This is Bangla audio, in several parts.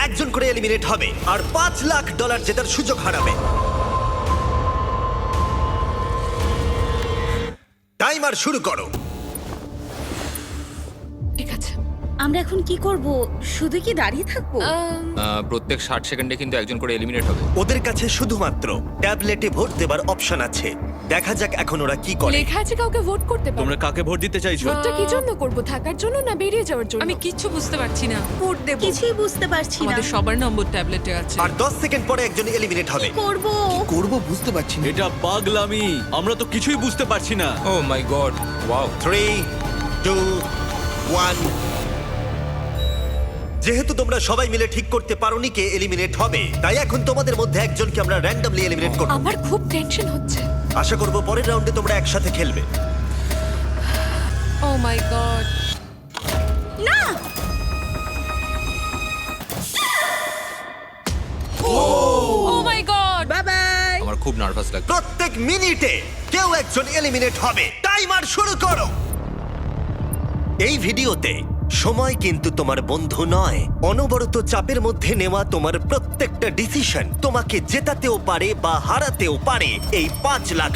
একজন করে এলিমিনেট হবে আর $5 লাখ জেতার সুযোগ হারাবে। টাইমার শুরু করো। ঠিক আছে। আমরা এখন কি করব? শুধু কি দাঁড়িয়ে থাকবো? প্রত্যেক 60 সেকেন্ডে কিন্তু একজন করে এলিমিনেট হবে। ওদের কাছে শুধুমাত্র ট্যাবলেটে ভোট দেবার অপশন আছে। দেখা যাক এখন ওরা কি করে। লেখা আছে কাউকে ভোট করতে পারো। তোমরা কাকে ভোট দিতে চাইছো? ভোটটা কি জন্য করব? থাকার জন্য না বেরিয়ে যাওয়ার জন্য? আমি কিচ্ছু বুঝতে পারছি না। ভোট দেব। কিছুই বুঝতে পারছি না। আমাদের সবার নম্বর ট্যাবলেটে আছে। আর 10 সেকেন্ড পরে একজন এলিমিনেট হবে। করব করব বুঝতে পারছি না। এটা পাগলামি, আমরা তো কিছুই বুঝতে পারছি না। ও মাই গড, ওয়াও। 3, 2, 1। যেহেতু তোমরা সবাই মিলে ঠিক করতে পারোনি কে এলিমিনেট হবে, তাই এখন তোমাদের মধ্যে একজনকে আমরা র্যান্ডমলি এলিমিনেট করব। আমার খুব টেনশন হচ্ছে। আশা করব পরের রাউন্ডে তোমরা একসাথে খেলবে। ও মাই গড। না। ও মাই গড। Bye bye. আমার খুব নার্ভাস লাগছে। প্রত্যেক মিনিটে কেউ একজন এলিমিনেট হবে। টাইমার শুরু করো। এই ভিডিওতে সময় কিন্তু তোমার বন্ধু নয়। অনবরত চাপের মধ্যে নেওয়া তোমার প্রত্যেকটা ডিসিশন তোমাকে জেতাতেও পারে বা হারাতেও পারে এই $5 লাখ।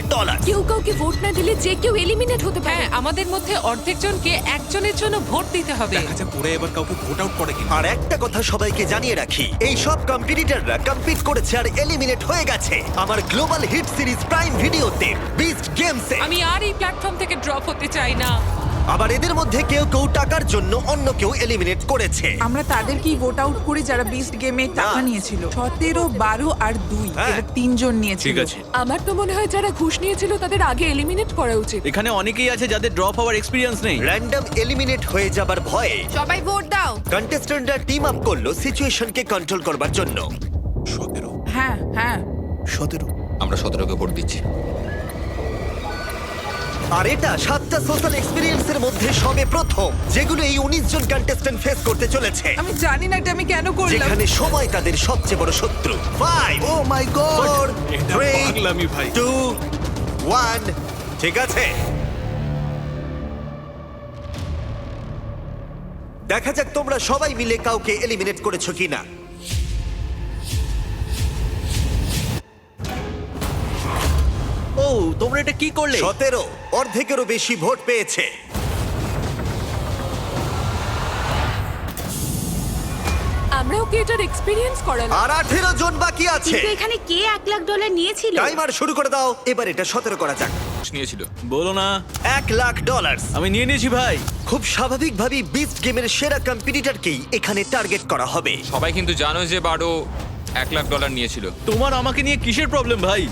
কেউ কাউকে ভোট না দিলে যে কেউ এলিমিনেট হতে পারে। হ্যাঁ, আমাদের মধ্যে অর্ধেক জনকে একজনের জন্য ভোট দিতে হবে। আচ্ছা, পরে এবার কাউকে ভোট আউট করে কিনা? আর একটা কথা সবাইকে জানিয়ে রাখি, এই সব কম্পিটিটররা কম্পিট করেছে আর এলিমিনেট হয়ে গেছে আমার গ্লোবাল হিট সিরিজ প্রাইম ভিডিওতে বিস্ট গেমসে। আমি আর এই প্ল্যাটফর্ম থেকে ড্রপ হতে চাই না। আবার এদের মধ্যে কেউ কেউ টাকার জন্য অন্য কেউ এলিমিনেট করেছে। আমরা তাদেরকেই ভোট আউট করে যারা বিস্ট গেমে টাকা নিয়েছিল। 17, 12 আর 2 হ্যাঁ। এরা 3 জন নিয়েছিল। ঠিক আছে, আমার তো মনে হয় যারা ঘুষ নিয়েছিল তাদের আগে এলিমিনেট করা উচিত। এখানে অনেকেই আছে যাদের ড্রপ হওয়ার এক্সপিরিয়েন্স নেই। র্যান্ডম এলিমিনেট হয়ে যাবার ভয়ে সবাই ভোট দাও। কন্টেস্ট্যান্টরা টিম আপ করলো সিচুয়েশনকে কন্ট্রোল করবার জন্য। 17, হ্যাঁ হ্যাঁ 17। আমরা 17কে ভোট দিচ্ছি। আর এটা 7টা সোশ্যাল এক্সপেরিয়েন্সের মধ্যে সবে প্রথম যেগুলো এই 19 জন কন্টেস্ট্যান্ট ফেস করতে চলেছে, আমি জানি না এটা আমি কেন করলাম। যেখানে সময় তাদের সবচেয়ে বড় শত্রু। 5, ও মাই গড। 4, এটা 3, পাগলামি ভাই। 2, 1। ঠিক আছে, দেখা যাক তোমরা সবাই মিলে কাউকে এলিমিনেট করেছো কিনা। ও, তোমরা এটা কি করলে? 17, অর্ধেকেরও বেশি ভোট পেয়েছে। আমরাও কি এটার এক্সপেরিয়েন্স করালাম? আর 18 জন বাকি আছে। কিন্তু এখানে কে $1 লাখ নিয়েছিল? টাইমার শুরু করে দাও। এবার এটা 17 করা যাক। নিয়েছিল। বলো না। $1 লাখ। আমি নিয়ে নিয়েছি ভাই। খুব স্বাভাবিকভাবেই বিস্ট গেমের সেরা কম্পিটিটরকেই এখানে টার্গেট করা হবে। সবাই কিন্তু জানো যে বারো $1 লাখ নিয়েছিল। তোমার আমাকে নিয়ে কিসের প্রবলেম ভাই?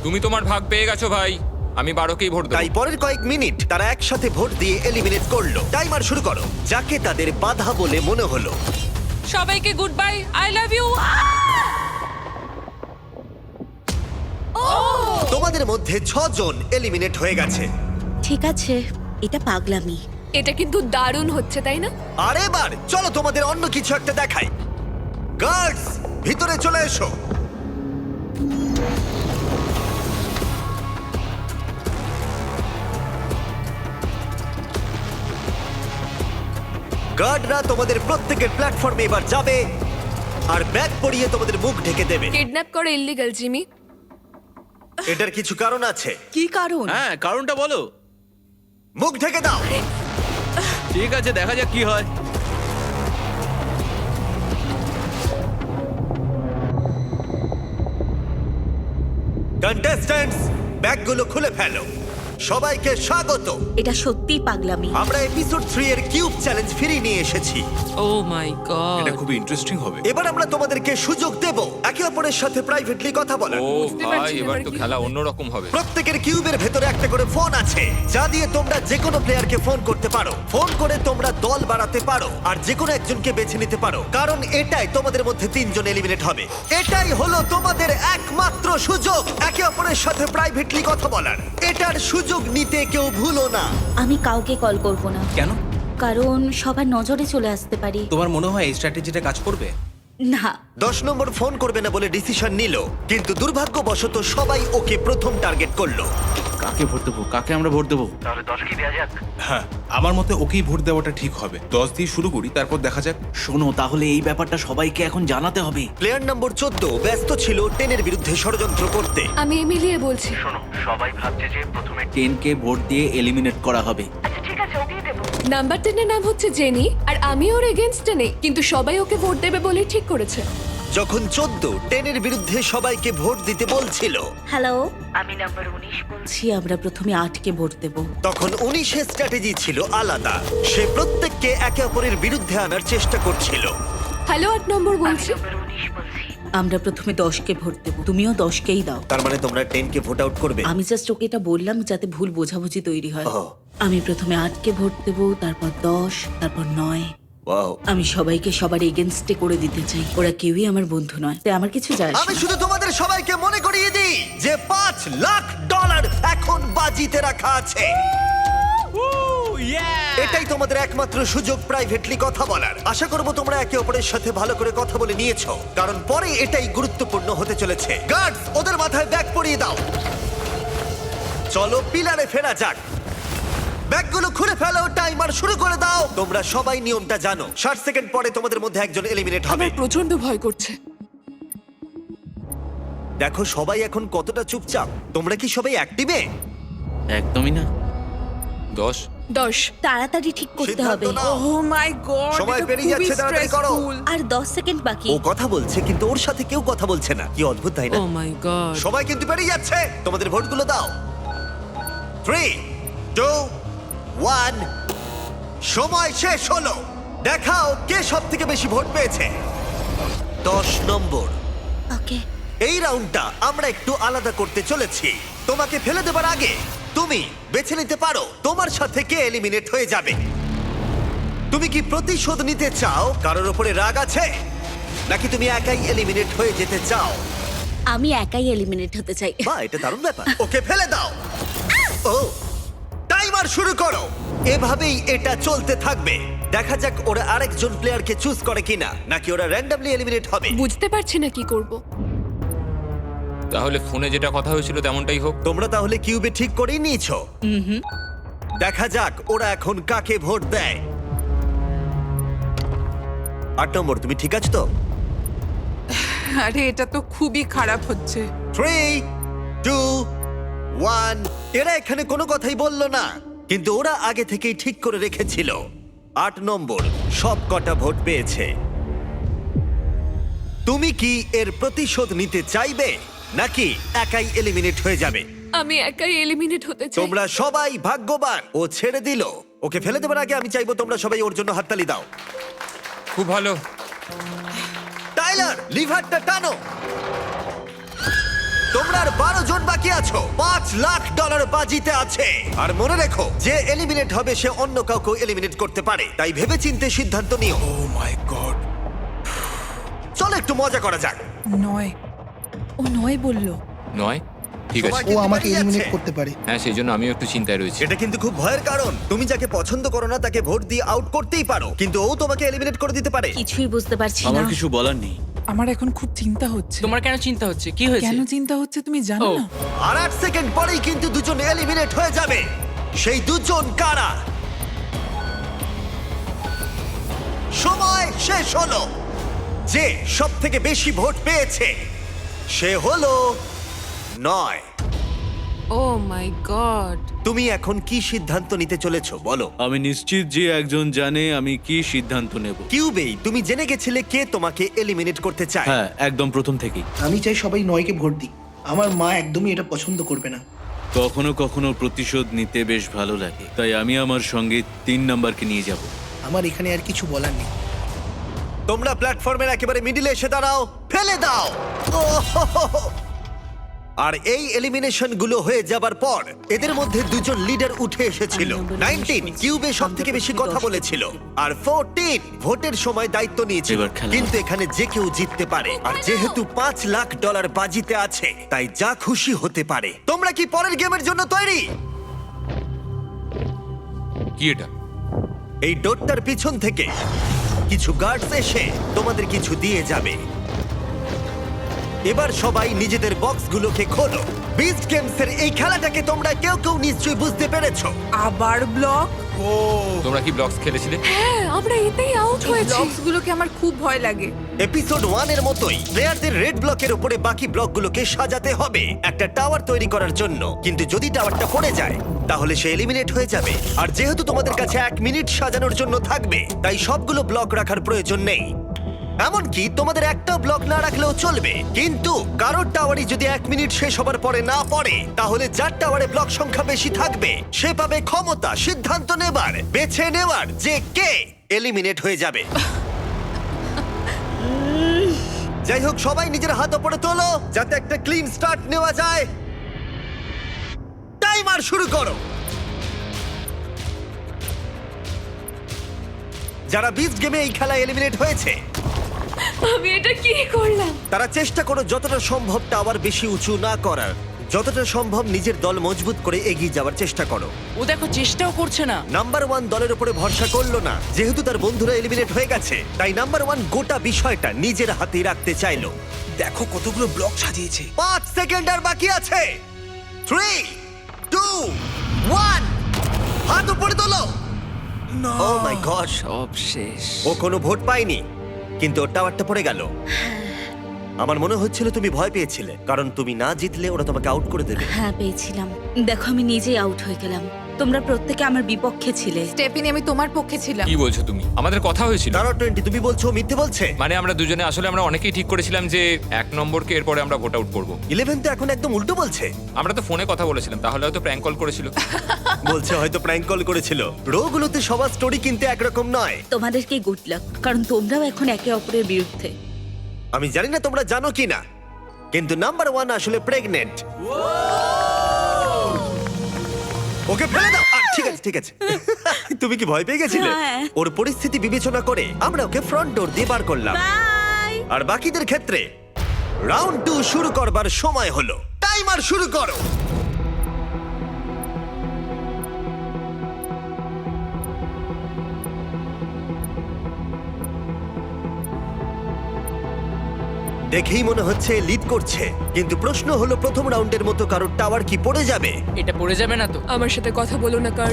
তুমি তোমার ভাগ পেয়ে গেছো ভাই। আমি 12কেই ভোট তাই দেবো। পরের কয়েক মিনিট তারা একসাথে ভোট দিয়ে এলিমিনেট করলো। টাইমার শুরু করো। যাকে তাদের বাধা বলে মনে হলো। সবাইকে good bye, I love you. তোমাদের মধ্যে 6 জন এলিমিনেট হয়ে গেছে। ঠিক আছে, এটা পাগলামি। এটা কিন্তু দারুণ হচ্ছে, তাই না? আর এবার চলো তোমাদের অন্য কিছু একটা দেখাই। গার্ডস, ভিতরে চলে এসো। গার্ডরা তোমাদের প্রত্যেকের প্ল্যাটফর্মে এবার যাবে আর ব্যাগ পরিয়ে তোমাদের মুখ ঢেকে দেবে। কিডন্যাপ করা ইল্লিগাল, জিমি। এটার কিছু কারণ আছে। কি কারণ? হ্যাঁ, কারণটা বলো। মুখ ঢেকে দাও। ঠিক আছে, দেখা যাক কি হয়। কন্টেস্ট্যান্টস, ব্যাগগুলো খুলে ফেলো। সবাইকে স্বাগত। এটা সত্যিই পাগলামি। আমরা এপিসোড 3 এর কিউব চ্যালেঞ্জ ফিরিয়ে নিয়ে এসেছি। ও মাই গড। এটা খুবই ইন্টারেস্টিং হবে। এবার আমরা তোমাদেরকে সুযোগ দেব একে অপরের সাথে প্রাইভেটলি কথা বলার। ও বুঝতে ভাই, পারছি না এবার এবার তো কি খেলা অন্যরকম হবে। প্রত্যেকের কিউবের ভেতরে একটা করে ফোন আছে, যা দিয়ে তোমরা যে কোনো প্লেয়ারকে ফোন করতে পারো। ফোন করে তোমরা দল বাড়াতে পারো আর যে কোনো একজনকে বেছে নিতে পারো, কারণ এটাই তোমাদের মধ্যে 3 জন এলিমিনেট হবে। এটাই হলো তোমাদের একমাত্র সুযোগ একে অপরের সাথে প্রাইভেটলি কথা বলার। এটার সুযোগ নিতে কেউ ভুলো না। আমি কাউকে কল করব না, কেন? কারণ সবার নজরে চলে আসতে পারি। তোমার মনে হয় এই স্ট্র্যাটেজিটা কাজ করবে? না 10 নম্বর ফোন করবে না বলে ডিসিশন নিল, কিন্তু দুর্ভাগ্যবশত সবাই ওকে প্রথম টার্গেট করলো। কাকে ভোট দেবো, কাকে আমরা ভোট দেবো? হ্যাঁ, আমার মতে ওকেই ভোট দেওয়াটা ঠিক হবে। 10 দিয়ে শুরু করি, তারপর দেখা যাক। শোনো, তাহলে এই ব্যাপারটা সবাইকে এখন জানাতে হবে। প্লেয়ার নম্বর 14 ব্যস্ত ছিল 10 এর বিরুদ্ধে ষড়যন্ত্র করতে। আমি এমিলিয়ে বলছি। 10কে ভোট দিয়ে এলিমিনেট করা হবে। নাম্বার 10 এর নাম হচ্ছে জেনি, আর আমি ওর এগেইনস্টে নেই, কিন্তু সবাই ওকে ভোট দেবে বলেই ঠিক করেছে। যখন 14 10 এর বিরুদ্ধে সবাইকে ভোট দিতে বলছিল, হ্যালো, আমি নাম্বার 19 বলছি। আমরা প্রথমে 8কে ভোট দেব। তখন 19 এর স্ট্র্যাটেজি ছিল আলাদা। সে প্রত্যেককে একে অপরের বিরুদ্ধে আনার চেষ্টা করছিল। হ্যালো 8 নম্বর বলছি। আমরা প্রথমে 10কে ভোট দেব। তুমিও 10কেই দাও। তার মানে তোমরা 10 কে ভোট আউট করবে? আমি জাস্ট ওকে এটা বললাম যাতে ভুল বোঝাবুঝি তৈরি হয়। ও। আমি প্রথমে 8কে ভোট দেব, তারপর 10, তারপর 9। ওয়াও। আমি সবাইকে সবার এগেনস্টে করে দিতে চাই। ওরা কেউই আমার বন্ধু নয়, তাই আমার কিছু যায় আসে আমি না। শুধু তোমাদের সবাইকে মনে করিয়ে দিই যে $5 লাখ এখন বাজিতে রাখা আছে। এটাই তোমাদের একমাত্র সুযোগ প্রাইভেটলি কথা বলার। আশা করব তোমরা একে অপরের সাথে ভালো করে কথা বলে নিয়েছো, কারণ পরে এটাই গুরুত্বপূর্ণ হতে চলেছে। গার্ডস, ওদের মাথায় ব্যাগ পরিয়ে দাও। চলো পিলারে ফেরা যাক। ব্যাগগুলো খুলে ফেলো, টাইমার শুরু করে দাও। তোমরা সবাই নিয়মটা জানো। 60 সেকেন্ড পরে তোমাদের মধ্যে একজন এলিমিনেট হবে। আমার প্রচন্ড ভয় করছে। দেখো সবাই এখন কতটা চুপচাপ। তোমরা কি সবাই অ্যাক্টিভে? একদমই না। 10 10। তাড়াতাড়ি ঠিক করতে হবে। সিদ্ধান্ত নাও। ও মাই গড, সময় পেরিয়ে যাচ্ছে, তাড়াতাড়ি করো। আর 10 সেকেন্ড বাকি। ও কথা বলছে কিন্তু ওর সাথে কেউ কথা বলছে না। কি অদ্ভুত, তাই না? ও মাই গড। সময় কিন্তু পেরিয়ে যাচ্ছে। তোমাদের ভোটগুলো দাও। 3, 2, 1। সময় শেষ হলো। দেখাও কে সব থেকে বেশি ভোট পেয়েছে। 10 নম্বর। ওকে। এই রাউন্ডটা আমরা একটু আলাদা করতে চলেছি। তোমাকে ফেলে দেবার আগে তুমি বেছে নিতে পারো তোমার সাথে কে এলিমিনেট হয়ে যাবে। তুমি কি প্রতিশোধ নিতে চাও, কারোর উপরে রাগ আছে, নাকি তুমি একাই এলিমিনেট হয়ে যেতে চাও? আমি একাই এলিমিনেট হতে চাই। বা এটা দারুণ ব্যাপার। ওকে ফেলে দাও। ও, টাইমার শুরু করো। এভাবেই এটা চলতে থাকবে। দেখা যাক ওরা আরেকজন প্লেয়ারকে চুজ করে কিনা, নাকি ওরা র্যান্ডমলি এলিমিনেট হবে। বুঝতে পারছি না কি করব। তাহলে ফোনে যেটা কথা হয়েছিল তেমনটাই হোক। তোমরা তাহলে কিউবে ঠিক করেই নিয়েছো। দেখা যাক ওরা এখন কাকে ভোট দেয়। 8 নম্বর, তুমি ঠিক আছো তো? আরে এটা তো খুবই খারাপ হচ্ছে। 3, 2, 1। এরা এখানে কোনো কথাই বললো না, কিন্তু ওরা আগে থেকেই ঠিক করে রেখেছিল। 8 নম্বর সব কটা ভোট পেয়েছে। তুমি কি এর প্রতিশোধ নিতে চাইবে, নাকি একাই এলিমিনেট হয়ে যাবে? আমি একাই এলিমিনেট হতে চাই। তোমরা সবাই ভাগ্যবান। ও ছেড়ে দিল। ওকে ফেলে দেবার আগে আমি চাইবো তোমরা সবাই ওর জন্য হাততালি দাও। খুব ভালো। টাইলার, লিভারটা টানো। তোমরা আর 12 জন বাকি আছো। $5 লাখ বাজিতে আছে। আর মনে রেখো, যে এলিমিনেট হবে সে অন্য কাউকে এলিমিনেট করতে পারে, তাই ভেবেচিন্তে সিদ্ধান্ত নিও। ও মাই গড। চলো একটু মজা করা যাক। 9। ও 9 বললো। 9 ঠিক আছে। সময় ও কিন্তু আমাকে বেরিয়ে এলিমিনেট যাচ্ছে। করতে পারে। হ্যাঁ, সেই জন্য আমিও একটু চিন্তায় রয়েছি। এটা কিন্তু খুব ভয়ের কারণ। তুমি যাকে পছন্দ করো না তাকে ভোট দিয়ে আউট করতেই পারো, কিন্তু ও তোমাকে এলিমিনেট করে দিতে পারে। কিছুই বুঝতে পারছি না। আমার কিছু বলার নেই। আমার এখন খুব চিন্তা হচ্ছে। তোমার কেন চিন্তা হচ্ছে? কি হয়েছে? কেন চিন্তা হচ্ছে তুমি জানো ও। না? আর 8 সেকেন্ড পরেই কিন্তু দুজন এলিমিনেট হয়ে যাবে। সেই দুজন কারা? সময় শেষ হলো। যে সব থেকে বেশি ভোট পেয়েছে সে হলো 9। ও মাই গড। তুমি এখন কি সিদ্ধান্ত নিতে চলেছো বলো? আমি নিশ্চিত যে একজন জানে আমি কি সিদ্ধান্ত নেব। কিউবেই তুমি জেনে গেছিলে কে তোমাকে এলিমিনেট করতে চায়। হ্যাঁ, একদম প্রথম থেকেই। আমি চাই সবাই 9কে ভোট দিক। আমার মা একদমই এটা পছন্দ করবে না। কখনো কখনো প্রতিশোধ নিতে বেশ ভালো লাগে, তাই আমি আমার সঙ্গে 3 নাম্বারকে নিয়ে যাব। আমার এখানে আর কিছু বলার নেই। তোমরা প্ল্যাটফর্মের একেবারে মিডিলে এসে দাঁড়াও। ফেলে দাও। ওহ! আর এই এলিমিনেশন গুলো হয়ে যাবার পর এদের মধ্যে দুজন লিডার উঠে এসেছিল। 19 কিউবে সব থেকে বেশি কথা বলেছিল, আর 14 ভোটের সময় দায়িত্ব নিয়েছিল। এবার খেলা কিন্তু এখানে যে কেউ জিততে পারে, আর যেহেতু $5 লাখ বাজিতে আছে, তাই যা খুশি হতে পারে। তোমরা কি পরের গেমের জন্য তৈরি? কি এটা? এই ডোরটার পিছন থেকে কিছু গার্ডস এসে তোমাদের কিছু দিয়ে যাবে। এবার সবাই নিজেদের বক্সগুলোকে খোলো। বিস্ট গেমসের এই খেলাটাকে তোমরা কেউ কেউ নিশ্চয়ই বুঝতে পেরেছো। আবার ব্লক। তোমরা কি ব্লকস খেলেছিলে? হ্যাঁ আমরা এতেই আউট এই হয়েছি। ব্লকস গুলোকে আমার খুব ভয় লাগে। এপিসোড 1 এর মতোই প্লেয়ারদের রেড ব্লকের উপরে বাকি ব্লকগুলোকে সাজাতে হবে একটা টাওয়ার তৈরি করার জন্য। কিন্তু যদি টাওয়ারটা পড়ে যায় তাহলে সে এলিমিনেট হয়ে যাবে। আর যেহেতু তোমাদের কাছে 1 মিনিট সাজানোর জন্য থাকবে, তাই সবগুলো ব্লক রাখার প্রয়োজন নেই। এমনকি তোমাদের একটা ব্লক না রাখলেও চলবে, কিন্তু কারোর টাওয়ারই যদি 1 মিনিট শেষ হবার পরে না পড়ে, তাহলে যার টাওয়ারে ব্লক সংখ্যা বেশি থাকবে সে পাবে ক্ষমতা সিদ্ধান্ত নেবার, বেছে নেওয়ার যে কে এলিমিনেট হয়ে যাবে। যাই হোক, সবাই নিজের হাত উপরে তোলো যাতে একটা ক্লিন স্টার্ট নেওয়া যায়। টাইমার শুরু করো। যারা বিচ গেমে এই খেলায় এলিমিনেট হয়েছে আমি এটা কি করলাম? তারা চেষ্টা করো যতটা সম্ভব টাওয়ার বেশি উঁচু না করার, যতটা সম্ভব নিজের দল মজবুত করে এগিয়ে যাওয়ার চেষ্টা করো। ও দেখো চেষ্টাও করছে না। নাম্বার 1 দলের উপরে ভরসা করলো না, যেহেতু তার বন্ধুরা এলিমিনেট হয়ে গেছে, তাই নাম্বার 1 গোটা বিষয়টা নিজের হাতেই রাখতে চাইলো। দেখো কতগুলো ব্লক সাজিয়েছে। 5 সেকেন্ড আর বাকি আছে। 3 2 1 হাত উপরে তোলো। ও মাই গড, সব শেষ। ও কোনো ভোট পায়নি, কিন্তু ওর টাওয়ারটা পড়ে গেল। আমার মনে হচ্ছিল তুমি ভয় পেয়েছিলে, কারণ তুমি না জিতলে ওরা তোমাকে আউট করে দেবে। হ্যাঁ পেয়েছিলাম। দেখো আমি নিজেই আউট হয়ে গেলাম। তোমরা প্রত্যেকে আমার বিপক্ষে ছিলে। স্টেফিনি আমি তোমার পক্ষে ছিলাম। কি বলছো তুমি? আমাদের কথা হয়েছিল। তারা 20 তুমি বলছো ও মিথ্যে বলছে। মানে আমরা দুজনে আসলে আমরা অনেকেই ঠিক করেছিলাম যে 1 নম্বরকে এরপরে আমরা ভোট আউট করবো। 11 তো এখন একদম উল্টো বলছে। আমরা তো ফোনে কথা বলেছিলাম, তাহলে হয়তো প্র্যাঙ্ক কল করেছিল। বলছে হয়তো প্র্যাঙ্ক কল করেছিল। রোগুলোতে সবার স্টোরি কিন্তু একরকম নয়। তোমাদেরকে গুড লাক, কারণ তোমরাও এখন একে অপরের বিরুদ্ধে। আমি জানি না তোমরা জানো কি না, কিন্তু নাম্বার 1 আসলে প্রেগনেন্ট। ওকে ফেলে দাও। ঠিক আছে ঠিক আছে। তুমি কি ভয় পেয়ে গেছিলে? হ্যাঁ। ওর পরিস্থিতি বিবেচনা করে আমরা ওকে ফ্রন্ট ডোর দিয়ে বার করলাম। বাই। আর বাকিদের ক্ষেত্রে রাউন্ড 2 শুরু করবার সময় হলো। টাইমার শুরু করো। দেখেই মনে হচ্ছে লিড করছে, কিন্তু প্রশ্ন হলো প্রথম রাউন্ডের মতো কারোর টাওয়ার কি পড়ে যাবে, এটা পড়ে যাবে না তো? আমার সাথে কথা বলো না কার।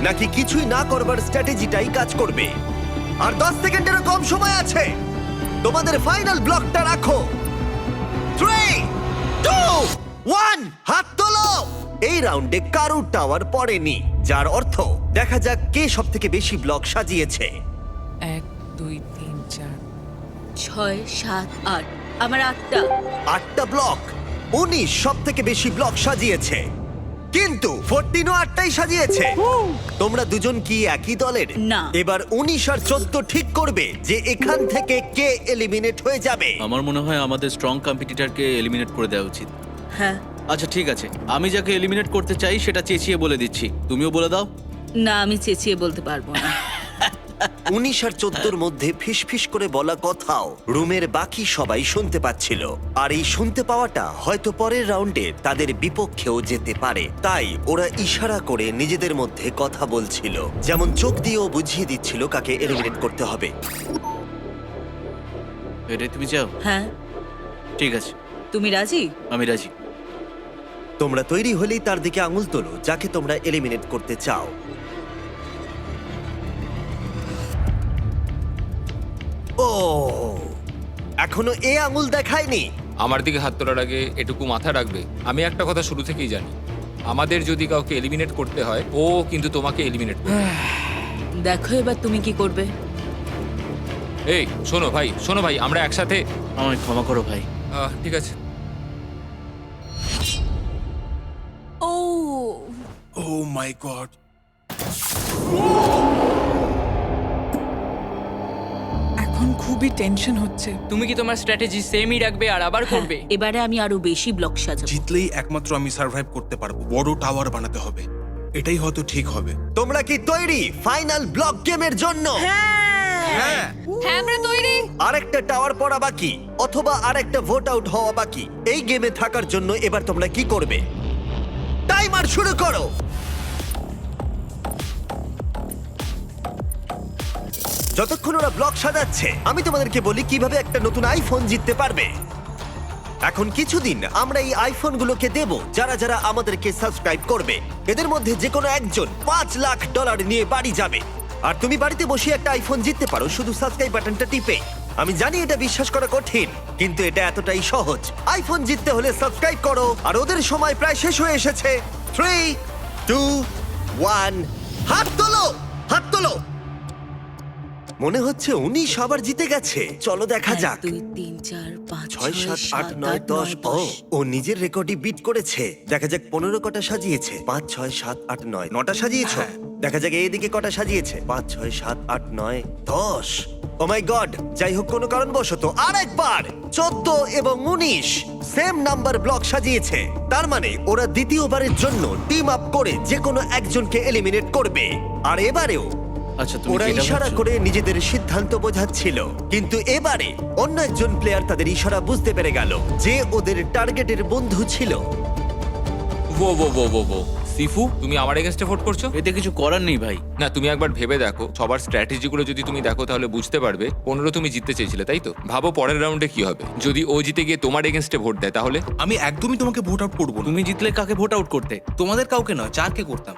নাকি কিছুই না করবার স্ট্র্যাটেজিটাই কাজ করবে। আর 10 সেকেন্ডেরও কম সময় আছে। তোমাদের ফাইনাল ব্লকটা রাখো। 3 2 1 হাত তোলো। এই রাউন্ডে কারোর টাওয়ার পড়েনি, যার অর্থ দেখা যাক কে সবথেকে বেশি ব্লক সাজিয়েছে। 1 2 3 4 6 7 8। আমার 8টা। 8টা ব্লক। 19 সবথেকে বেশি ব্লক সাজিয়েছে, কিন্তু 14ও 8টাই সাজিয়েছে। তোমরা দুজন কি একই দলের? না। এবার 19 আর 14 ঠিক করবে যে এখান থেকে কে এলিমিনেট হয়ে যাবে। আমার মনে হয় আমাদের স্ট্রং কম্পিটিটরকে এলিমিনেট করে দেওয়া উচিত। হ্যাঁ। আচ্ছা ঠিক আছে, আমি যাকে এলিমিনেট করতে চাই সেটা চেঁচিয়ে বলে দিচ্ছি, তুমিও বলে দাও। না আমি চেঁচিয়ে বলতে পারবো না। 19 আর 14 মধ্যে ফিসফিস করে বলা কথাও রুমের বাকি সবাই শুনতে পাচ্ছিল। আর এই শুনতে পাওয়াটা হয়তো পরের রাউন্ডে তাদের বিপক্ষেও যেতে পারে, তাই ওরা ইশারা করে নিজেদের মধ্যে কথা বলছিল, যেমন চোখ দিয়েও বুঝিয়ে দিচ্ছিল কাকে এলিমিনেট করতে হবে। এটাই তুমি চাও? হ্যাঁ। ঠিক আছে, তুমি রাজি? আমি রাজি। তোমরা তৈরি হলেই তার দিকে আঙুল তোলো যাকে তোমরা এলিমিনেট করতে চাও। ও, এখনো এ আঙুল দেখায়নি। আমার দিকে হাত তোলার আগে এটুকু মাথা রাখবে, আমি একটা কথা শুরু থেকেই জানি, আমাদের যদি কাউকে এলিমিনেট করতে হয় ও কিন্তু তোমাকে এলিমিনেট করবে। দেখো এবার তুমি কি করবে। এই শোনো ভাই আমরা একসাথে। আমায় ক্ষমা করো ভাই। ঠিক আছে। ও ও মাই গড। এখন খুবই টেনশন হচ্ছে। তুমি কি তোমার স্ট্র্যাটেজি সেমই রাখবে আর আবার করবে? এবারে আমি আরো বেশি ব্লক সাজাবো। জিতলেই একমাত্র আমি সার্ভাইভ করতে পারবো। বড় টাওয়ার বানাতে হবে, এটাই হয়তো ঠিক হবে। তোমরা কি তৈরি ফাইনাল ব্লক গেমের জন্য? হ্যাঁ আমরা তৈরি। আরেকটা টাওয়ার পড়া বাকি, অথবা আরেকটা ভোট আউট হওয়া বাকি। এই গেমে থাকার জন্য এবার তোমরা কি করবে? টাইমার শুরু করো। যতক্ষণ ওরা ব্লক সাজাচ্ছে আমি তোমাদেরকে বলি কিভাবে একটা নতুন আইফোন জিততে পারবে। এখন কিছুদিন আমরা এই আইফোনগুলোকে দেব যারা যারা আমাদেরকে সাবস্ক্রাইব করবে। এদের মধ্যে যে কোনো একজন $5 লাখ নিয়ে বাড়ি যাবে। আর তুমি বাড়িতে বসে একটা আইফোন জিততে পারো শুধু সাবস্ক্রাইব বাটনটা টিপে। আমি জানি এটা বিশ্বাস করা কঠিন, কিন্তু এটা এতটাই সহজ। আইফোন জিততে হলে সাবস্ক্রাইব করো। আর ওদের সময় প্রায় শেষ হয়ে এসেছে। 3, 2, 1, হাত তোলো, হাত তোলো। মনে হচ্ছে 19 আবার জিতে গেছে। চলো দেখা যাক। 1 2 3 4 5 6, 7, 8, 9, 10। ও নিজের রেকর্ডই বিট করেছে। দেখা যাক 15 কটা সাজিয়েছে। 5, 6, 7, 8, 9 9টা সাজিয়েছো। দেখা যাক এইদিকে কটা সাজিয়েছে। 5, 6, 7, 8, 9, 10। ও মাই গড, যাই হোক কোনো কারণবশত আরেকবার 14 এবং 19 সেম নাম্বার ব্লক সাজিয়েছে। তার মানে ওরা দ্বিতীয়বারের জন্য টিম আপ করে যে কোনো একজনকে এলিমিনেট করবে। আর এবারেও আচ্ছা তুমি ওরা কি এটা ইশারা ভাবছো? করে নিজেদের সিদ্ধান্ত বোঝাচ্ছিল, কিন্তু এবারে অন্য একজন প্লেয়ার তাদের ইশারা বুঝতে পেরে গেল যে ওদের টার্গেটের বন্ধু ছিল। ও সিফু, তুমি আমার এগেনস্টে ভোট করছো? এতে কিছু করার নেই ভাই। না, তুমি একবার ভেবে দেখো, সবার স্ট্র্যাটেজিগুলো যদি তুমি দেখো তাহলে বুঝতে পারবে 15 তুমি জিততে চেয়েছিলে, তাই তো? ভাবো পরের রাউন্ডে কি হবে যদি ও জিতে গিয়ে তোমার এগেনস্টে ভোট দেয়, তাহলে? আমি একদমই তোমাকে ভোট আউট করবো না। তুমি জিতলে কাকে ভোট আউট করতে? তোমাদের কাউকে নয়, চারকে করতাম,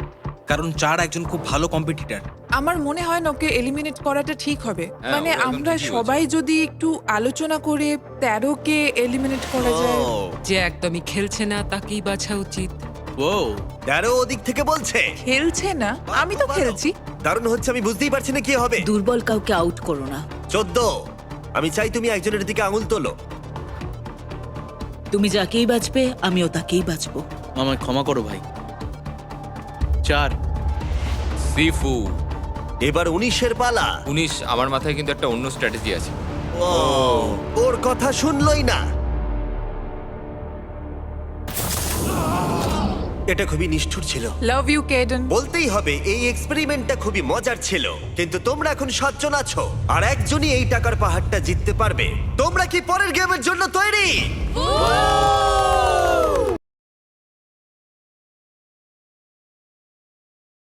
কারণ চার একজন খুব ভালো কম্পিটিটর। আমার মনে হয় না ওকে এলিমিনেট করাটা ঠিক হবে। হ্যাঁ, মানে ও একদম আমরা ঠিকই সবাই যদি একটু আলোচনা করে 13 কে এলিমিনেট করা যায়। যে একদমই খেলছে না তাকেই বাছা উচিত। ও দ্যারো ওদিক থেকে বলছে খেলছে না, আমি তো খেলছি। দারুণ হচ্ছে, আমি বুঝতেই পারছি না কি হবে। দুর্বল কাউকে আউট করো না। 14, আমি চাই তুমি একজনের দিকে আঙুল তোলো। তুমি যাকেই বাঁচবে আমিও তাকেই বাঁচবো। আমায় ক্ষমা করো ভাই। 4 সিফু। এবার 19-এর পালা। 19, আমার মাথায় কিন্তু একটা অন্য স্ট্র্যাটেজি আছে। ওর কথা শুনলই না। এটা খুবই নিষ্ঠুর ছিল। Love you Caden. বলতেই হবে এই এক্সপেরিমেন্টটা খুবই মজার ছিল, কিন্তু তোমরা এখন 7 জন আছো আর একজনই এই টাকার পাহাড়টা জিততে পারবে। তোমরা কি পরের গেমের জন্য তৈরি?